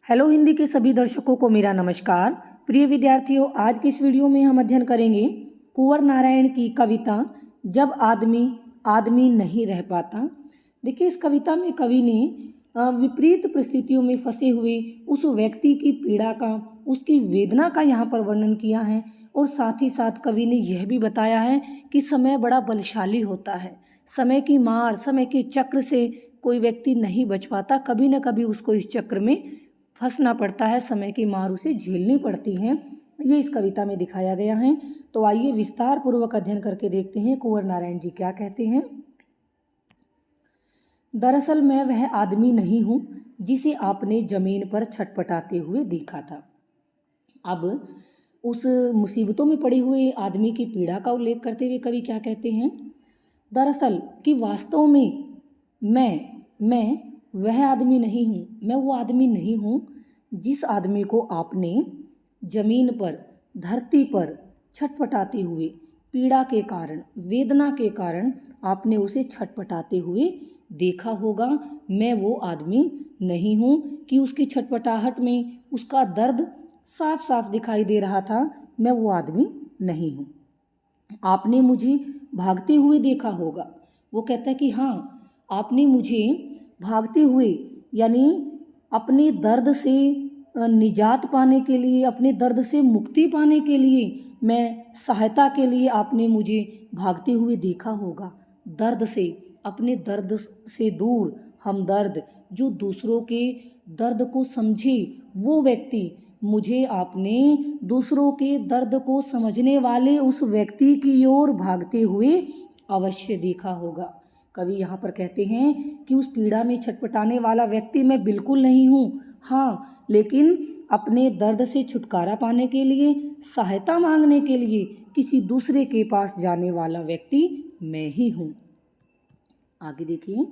Hello Hindi के सभी दर्शकों को मेरा नमस्कार। प्रिय विद्यार्थियों, आज की इस वीडियो में हम अध्ययन करेंगे कुंवर नारायण की कविता जब आदमी आदमी नहीं रह पाता। देखिए, इस कविता में कवि ने विपरीत परिस्थितियों में फंसे हुए उस व्यक्ति की पीड़ा का, उसकी वेदना का यहाँ पर वर्णन किया है। और साथ ही साथ कवि ने यह भी बताया है कि समय बड़ा बलशाली होता है। समय की मार, समय के चक्र से कोई व्यक्ति नहीं बच पाता, कभी न कभी उसको इस चक्र में फंसना पड़ता है, समय की मार उसे झेलनी पड़ती है। ये इस कविता में दिखाया गया है। तो आइए विस्तार पूर्वक अध्ययन करके देखते हैं कुंवर नारायण जी क्या कहते हैं। दरअसल मैं वह आदमी नहीं हूँ जिसे आपने जमीन पर छटपटाते हुए देखा था। अब उस मुसीबतों में पड़े हुए आदमी की पीड़ा का उल्लेख करते हुए कवि क्या कहते हैं, दरअसल कि वास्तव में मैं वह आदमी नहीं हूँ, मैं वो आदमी नहीं हूँ जिस आदमी को आपने जमीन पर, धरती पर छटपटाते हुए, पीड़ा के कारण, वेदना के कारण आपने उसे छटपटाते हुए देखा होगा। मैं वो आदमी नहीं हूँ कि उसकी छटपटाहट में उसका दर्द साफ साफ दिखाई दे रहा था। मैं वो आदमी नहीं हूँ। आपने मुझे भागते हुए देखा होगा। वो कहता है कि हाँ, आपने मुझे भागते हुए, यानी अपने दर्द से निजात पाने के लिए, अपने दर्द से मुक्ति पाने के लिए, मैं सहायता के लिए आपने मुझे भागते हुए देखा होगा। दर्द से, अपने दर्द से दूर, हमदर्द जो दूसरों के दर्द को समझे वो व्यक्ति, मुझे आपने दूसरों के दर्द को समझने वाले उस व्यक्ति की ओर भागते हुए अवश्य देखा होगा। कवि यहाँ पर कहते हैं कि उस पीड़ा में छटपटाने वाला व्यक्ति मैं बिल्कुल नहीं हूँ। हाँ, लेकिन अपने दर्द से छुटकारा पाने के लिए, सहायता मांगने के लिए किसी दूसरे के पास जाने वाला व्यक्ति मैं ही हूँ। आगे देखिए,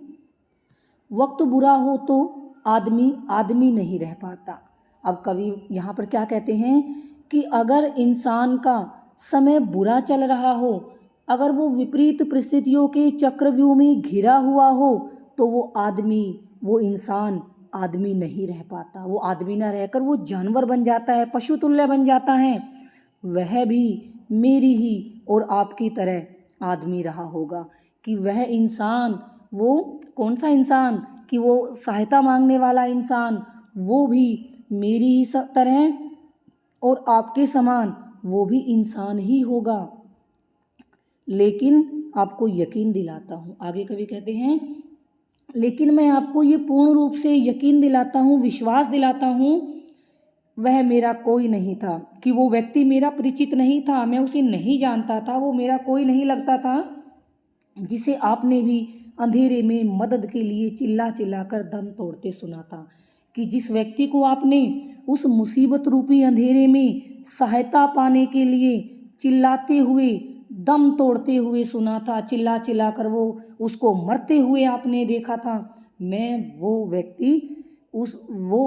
वक्त बुरा हो तो आदमी आदमी नहीं रह पाता। अब कवि यहाँ पर क्या कहते हैं कि अगर इंसान का समय बुरा चल रहा हो, अगर वो विपरीत परिस्थितियों के चक्रव्यूह में घिरा हुआ हो, तो वो आदमी, वो इंसान आदमी नहीं रह पाता। वो आदमी ना रहकर वो जानवर बन जाता है, पशु तुल्य बन जाता है। वह भी मेरी ही और आपकी तरह आदमी रहा होगा कि वह इंसान, वो कौन सा इंसान, कि वो सहायता मांगने वाला इंसान, वो भी मेरी ही तरह और आपके समान वो भी इंसान ही होगा। लेकिन आपको यकीन दिलाता हूँ, आगे कवि कहते हैं, लेकिन मैं आपको ये पूर्ण रूप से यकीन दिलाता हूँ, विश्वास दिलाता हूँ, वह मेरा कोई नहीं था, कि वो व्यक्ति मेरा परिचित नहीं था, मैं उसे नहीं जानता था, वो मेरा कोई नहीं लगता था, जिसे आपने भी अंधेरे में मदद के लिए चिल्ला चिल्ला कर दम तोड़ते सुना था। कि जिस व्यक्ति को आपने उस मुसीबत रूपी अंधेरे में सहायता पाने के लिए चिल्लाते हुए, दम तोड़ते हुए सुना था, चिल्ला चिल्ला कर वो उसको मरते हुए आपने देखा था, मैं वो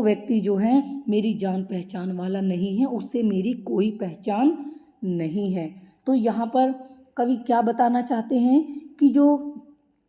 व्यक्ति जो है मेरी जान पहचान वाला नहीं है, उससे मेरी कोई पहचान नहीं है। तो यहाँ पर कवि क्या बताना चाहते हैं कि जो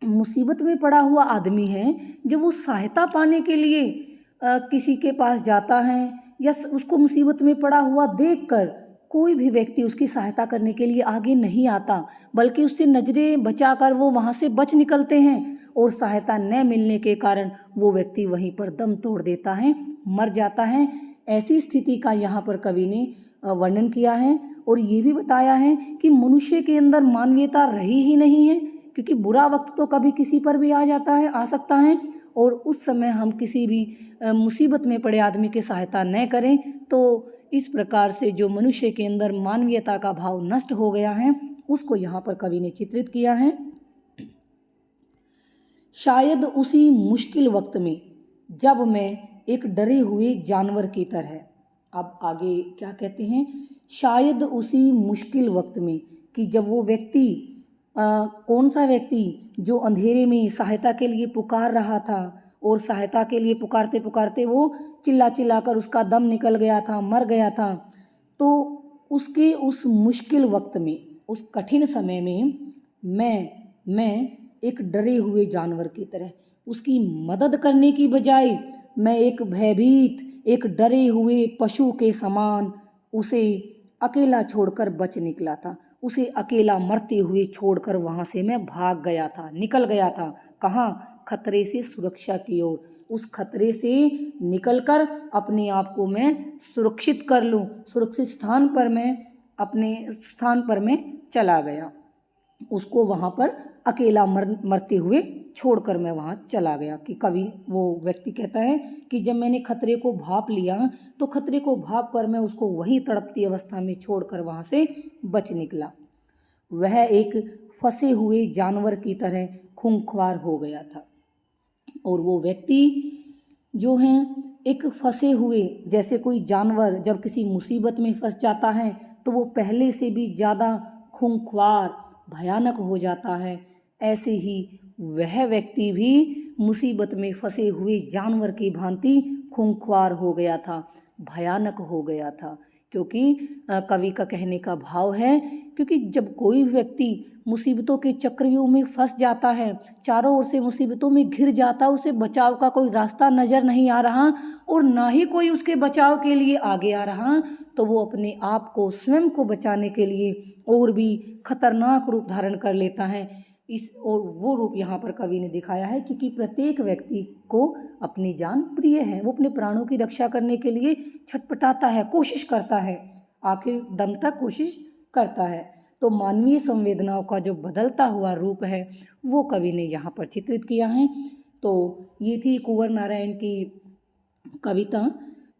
मुसीबत में पड़ा हुआ आदमी है, जब वो सहायता पाने के लिए किसी के पास जाता है या उसको मुसीबत में पड़ा हुआ देखकर कोई भी व्यक्ति उसकी सहायता करने के लिए आगे नहीं आता, बल्कि उससे नज़रें बचाकर वो वहाँ से बच निकलते हैं, और सहायता न मिलने के कारण वो व्यक्ति वहीं पर दम तोड़ देता है, मर जाता है। ऐसी स्थिति का यहाँ पर कवि ने वर्णन किया है। और ये भी बताया है कि मनुष्य के अंदर मानवीयता रही ही नहीं है, क्योंकि बुरा वक्त तो कभी किसी पर भी आ सकता है, और उस समय हम किसी भी मुसीबत में पड़े आदमी की सहायता न करें, तो इस प्रकार से जो मनुष्य के अंदर मानवीयता का भाव नष्ट हो गया है, उसको यहाँ पर कवि ने चित्रित किया है। शायद उसी मुश्किल वक्त में जब मैं एक डरे हुए जानवर की तरह, अब आगे क्या कहते हैं, शायद उसी मुश्किल वक्त में, कि जब वो व्यक्ति, कौन सा व्यक्ति, जो अंधेरे में सहायता के लिए पुकार रहा था, और सहायता के लिए पुकारते पुकारते वो चिल्ला चिल्ला कर उसका दम निकल गया था, मर गया था, तो उसके उस मुश्किल वक्त में, उस कठिन समय में मैं एक डरे हुए जानवर की तरह, उसकी मदद करने की बजाय मैं एक भयभीत, एक डरे हुए पशु के समान उसे अकेला छोड़कर बच निकला था। उसे अकेला मरते हुए छोड़कर वहाँ से मैं भाग गया था, निकल गया था। कहाँ? खतरे से सुरक्षा की ओर। उस खतरे से निकलकर अपने आप को मैं सुरक्षित कर लूँ, सुरक्षित स्थान पर मैं अपने स्थान पर मैं चला गया। उसको वहाँ पर अकेला मरते हुए छोड़कर मैं वहाँ चला गया। कि कवि वो व्यक्ति कहता है कि जब मैंने खतरे को भांप लिया तो खतरे को भांप कर मैं उसको वही तड़पती अवस्था में छोड़कर वहाँ से बच निकला। वह एक फंसे हुए जानवर की तरह खूंखार हो गया था। और वो व्यक्ति जो हैं एक फंसे हुए, जैसे कोई जानवर जब किसी मुसीबत में फंस जाता है तो वो पहले से भी ज़्यादा खूंखार भयानक हो जाता है, ऐसे ही वह व्यक्ति भी मुसीबत में फंसे हुए जानवर की भांति खूंखार हो गया था, भयानक हो गया था। क्योंकि कवि का कहने का भाव है, क्योंकि जब कोई व्यक्ति मुसीबतों के चक्रव्यूह में फंस जाता है, चारों ओर से मुसीबतों में घिर जाता है, उसे बचाव का कोई रास्ता नज़र नहीं आ रहा और ना ही कोई उसके बचाव के लिए आगे आ रहा, तो वो अपने आप को, स्वयं को बचाने के लिए और भी खतरनाक रूप धारण कर लेता है। और वो रूप यहाँ पर कवि ने दिखाया है, क्योंकि प्रत्येक व्यक्ति को अपनी जान प्रिय है। वो अपने प्राणों की रक्षा करने के लिए छटपटाता है, कोशिश करता है, आखिर दम तक कोशिश करता है। तो मानवीय संवेदनाओं का जो बदलता हुआ रूप है वो कवि ने यहाँ पर चित्रित किया है। तो ये थी कुंवर नारायण की कविता।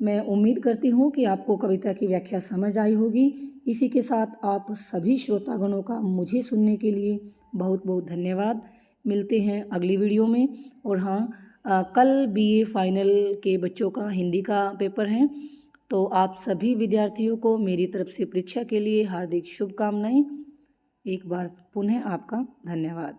मैं उम्मीद करती हूँ कि आपको कविता की व्याख्या समझ आई होगी। इसी के साथ आप सभी श्रोतागणों का मुझे सुनने के लिए बहुत बहुत धन्यवाद। मिलते हैं अगली वीडियो में। और हाँ, कल बीए फाइनल के बच्चों का हिंदी का पेपर है, तो आप सभी विद्यार्थियों को मेरी तरफ से परीक्षा के लिए हार्दिक शुभकामनाएं। एक बार पुनः आपका धन्यवाद।